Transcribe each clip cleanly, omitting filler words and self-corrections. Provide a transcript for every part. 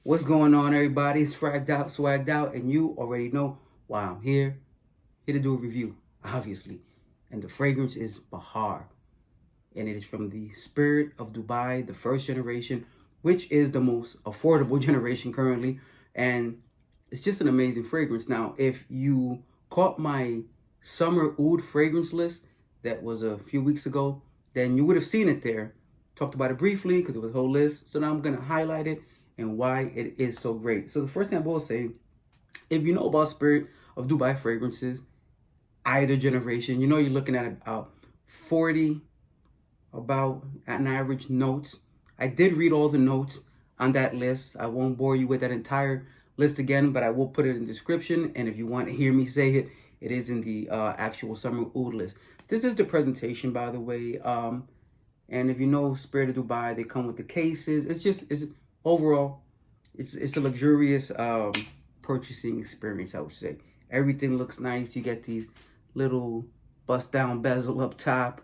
What's going on, everybody? It's fragged out, swagged out, and you already know why I'm here. Here to do a review, obviously. And the fragrance is Bahar. And it is from the Spirit of Dubai, the first generation, which is the most affordable generation currently. And it's just an amazing fragrance. Now, if you caught my summer Oud fragrance list that was a few weeks ago, then you would have seen it there. Talked about it briefly because it was a whole list. So now I'm going to highlight it and why it is so great. So the first thing I will say, if you know about Spirit of Dubai fragrances, either generation, you know you're looking at about 40, about an average notes. I did read all the notes on that list. I won't bore you with that entire list again, but I will put it in the description. And if you want to hear me say it, it is in the actual summer Oud list. This is the presentation, by the way. And if you know Spirit of Dubai, they come with the cases. It's overall, it's a luxurious purchasing experience, I would say. Everything looks nice. You get these little bust down bezel up top,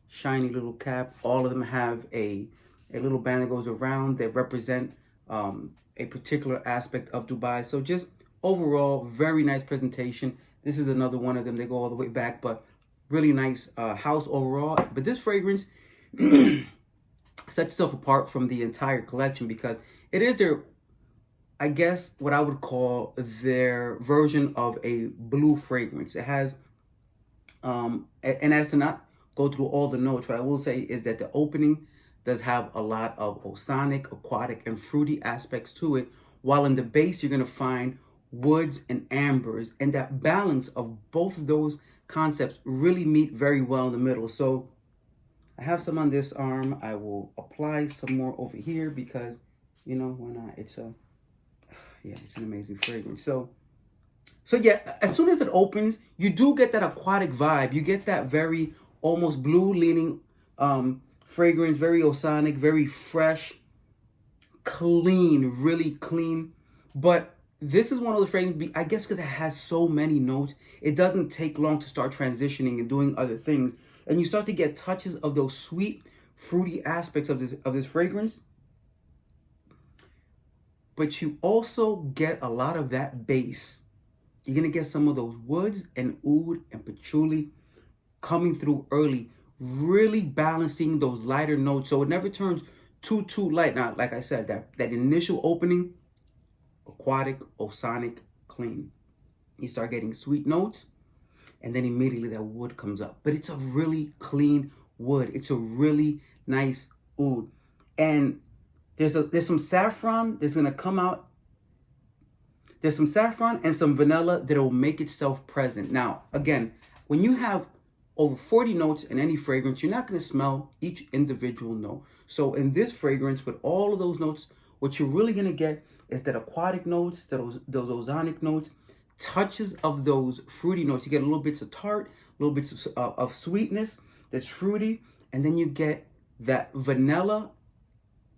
shiny little cap. All of them have a little band that goes around that represent a particular aspect of Dubai. So just overall, very nice presentation. This is another one of them. They go all the way back, but really nice house overall. But this fragrance sets itself apart from the entire collection because it is their, I guess, what I would call their version of a blue fragrance. It has, and as to not go through all the notes, what I will say is that the opening does have a lot of Ozonic, aquatic, and fruity aspects to it, while in the base you're going to find woods and ambers, and that balance of both of those concepts really meet very well in the middle. So I have some on this arm. I will apply some more over here because, you know, why not? It's an amazing fragrance. So yeah, as soon as it opens, you do get that aquatic vibe. You get that very almost blue leaning fragrance, very ozonic, very fresh, clean, really clean. But this is one of the fragrances, I guess because it has so many notes, it doesn't take long to start transitioning and doing other things. And you start to get touches of those sweet, fruity aspects of this fragrance. But you also get a lot of that base. You're going to get some of those woods and oud and patchouli coming through early, really balancing those lighter notes. So it never turns too light. Now, like I said, that initial opening, aquatic, ozonic, clean. You start getting sweet notes, and then immediately that wood comes up. But it's a really clean wood. It's a really nice oud. And there's some saffron that's going to come out. There's some saffron and some vanilla that will make itself present. Now, again, when you have over 40 notes in any fragrance, you're not going to smell each individual note. So in this fragrance, with all of those notes, what you're really going to get is that aquatic notes, those ozonic notes, touches of those fruity notes. You get a little bits of tart, little bits of sweetness that's fruity, and then you get that vanilla,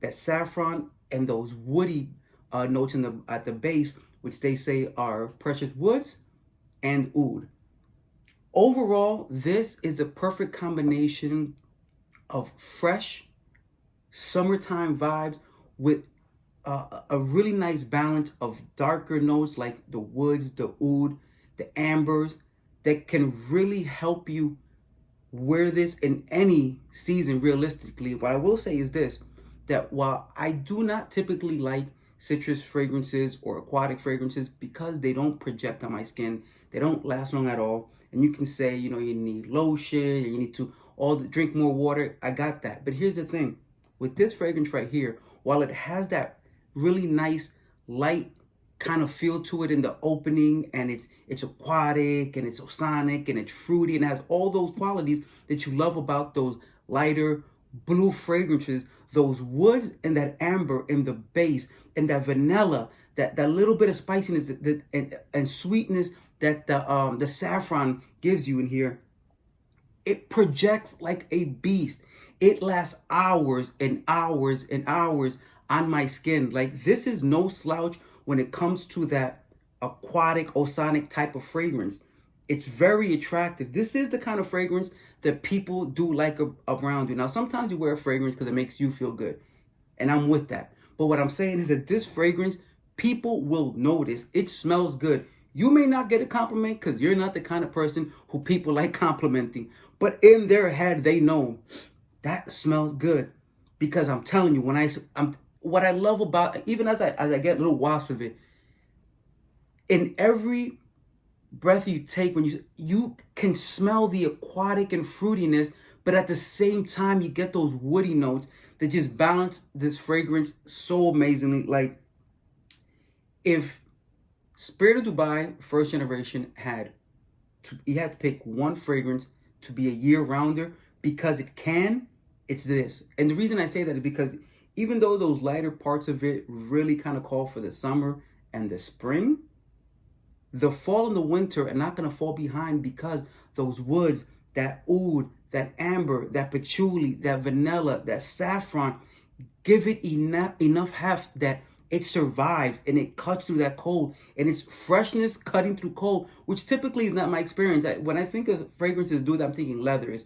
that saffron, and those woody notes at the base, which they say are precious woods and oud. Overall, this is a perfect combination of fresh summertime vibes with a really nice balance of darker notes like the woods, the oud, the ambers that can really help you wear this in any season realistically. What I will say is this, that while I do not typically like citrus fragrances or aquatic fragrances because they don't project on my skin, they don't last long at all, and you can say, you know, you need lotion, you need to drink more water. I got that. But here's the thing. With this fragrance right here, while it has that really nice light kind of feel to it in the opening, and it's aquatic and it's ozonic and it's fruity and it has all those qualities that you love about those lighter blue fragrances, those woods and that amber in the base and that vanilla, that little bit of spiciness and sweetness that the saffron gives you in here, it projects like a beast. It lasts hours and hours and hours on my skin. Like, this is no slouch when it comes to that aquatic, ozonic type of fragrance. It's very attractive. This is the kind of fragrance that people do like around you. Now, sometimes you wear a fragrance because it makes you feel good, and I'm with that. But what I'm saying is that this fragrance, people will notice. It smells good. You may not get a compliment because you're not the kind of person who people like complimenting. But in their head, they know that smells good. Because I'm telling you, what I love about, even as I get little wafts of it, in every breath you take, when you can smell the aquatic and fruitiness, but at the same time you get those woody notes that just balance this fragrance so amazingly. Like, if Spirit of Dubai first generation you had to pick one fragrance to be a year-rounder because it's this. And the reason I say that is because even though those lighter parts of it really kind of call for the summer and the spring, the fall and the winter are not going to fall behind, because those woods, that oud, that amber, that patchouli, that vanilla, that saffron, give it enough heft that it survives and it cuts through that cold, and it's freshness cutting through cold, which typically is not my experience. When I think of fragrances, dude, I'm thinking leathers,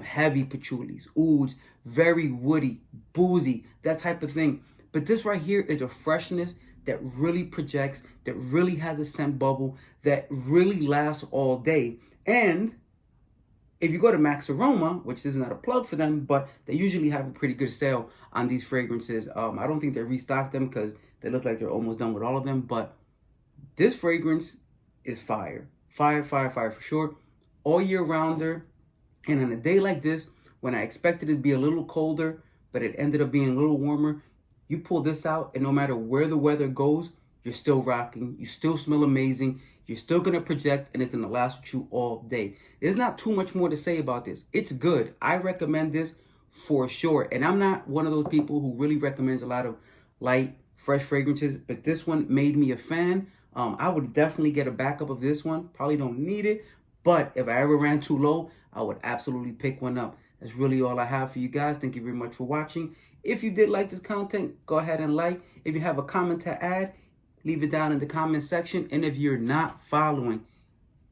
heavy patchoulis, ouds, very woody, boozy, that type of thing. But this right here is a freshness that really projects, that really has a scent bubble, that really lasts all day. And if you go to Max Aroma, which is not a plug for them, but they usually have a pretty good sale on these fragrances. I don't think they restock them because they look like they're almost done with all of them. But this fragrance is fire. Fire, fire, fire for sure. All year rounder. And on a day like this, when I expected it to be a little colder, but it ended up being a little warmer, you pull this out, and no matter where the weather goes, you're still rocking. You still smell amazing. You're still going to project, and it's going to last with you all day. There's not too much more to say about this. It's good. I recommend this for sure. And I'm not one of those people who really recommends a lot of light, fresh fragrances, but this one made me a fan. I would definitely get a backup of this one. Probably don't need it, but if I ever ran too low, I would absolutely pick one up. That's really all I have for you guys. Thank you very much for watching. If you did like this content, go ahead and like. If you have a comment to add, leave it down in the comment section. And if you're not following,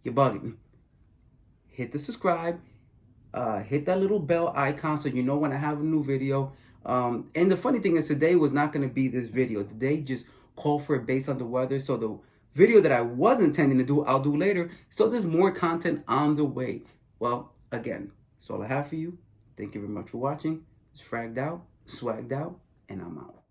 you're bugging. Hit the subscribe. Hit that little bell icon so you know when I have a new video. And the funny thing is, today was not going to be this video. Today just called for it based on the weather. So the video that I was intending to do, I'll do later. So there's more content on the way. Well, again, that's all I have for you. Thank you very much for watching. It's fragged out, swagged out, and I'm out.